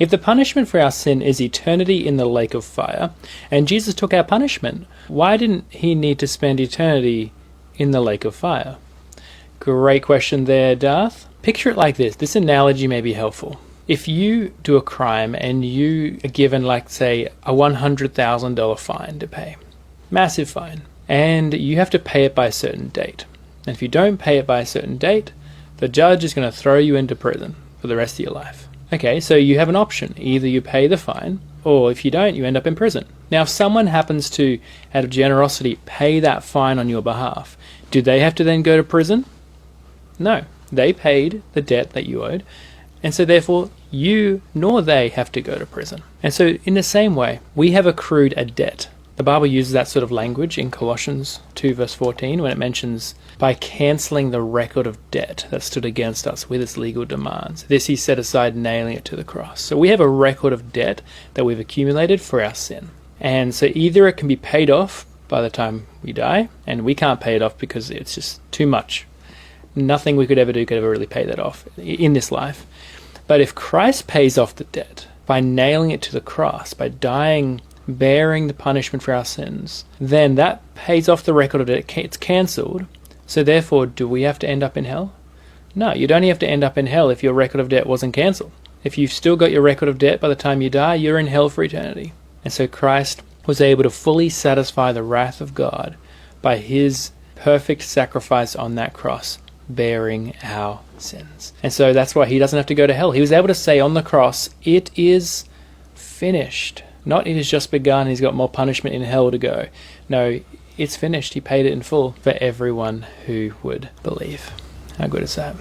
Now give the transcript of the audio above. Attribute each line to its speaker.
Speaker 1: If the punishment for our sin is eternity in the lake of fire, and Jesus took our punishment, why didn't he need to spend eternity in the lake of fire? Great question there, Darth. Picture it like this. This analogy may be helpful. If you do a crime and you are given, like, say, a $100,000 fine to pay, massive fine, and you have to pay it by a certain date. And if you don't pay it by a certain date, the judge is going to throw you into prison for the rest of your life. Okay, so you have an option. Either you pay the fine, or if you don't, you end up in prison. Now, if someone happens to, out of generosity, pay that fine on your behalf, do they have to then go to prison? No. They paid the debt that you owed, and so therefore you nor they have to go to prison. And so in the same way, we have accrued a debt. The Bible uses that sort of language in Colossians 2 verse 14 when it mentions, by cancelling the record of debt that stood against us with its legal demands. This he set aside, nailing it to the cross. So we have a record of debt that we've accumulated for our sin. And so either it can be paid off by the time we die, and we can't pay it off because it's just too much. Nothing we could ever do could ever really pay that off in this life. But if Christ pays off the debt by nailing it to the cross, by dying, bearing the punishment for our sins, then that pays off the record of debt. It's cancelled. So therefore, do we have to end up in hell? No, you'd only have to end up in hell if your record of debt wasn't cancelled. If you've still got your record of debt by the time you die, you're in hell for eternity. And so Christ was able to fully satisfy the wrath of God by his perfect sacrifice on that cross, bearing our sins. And so that's why he doesn't have to go to hell. He was able to say on the cross, it is finished. Not it has just begun, he's got more punishment in hell to go. No, it's finished. He paid it in full for everyone who would believe. How good is that?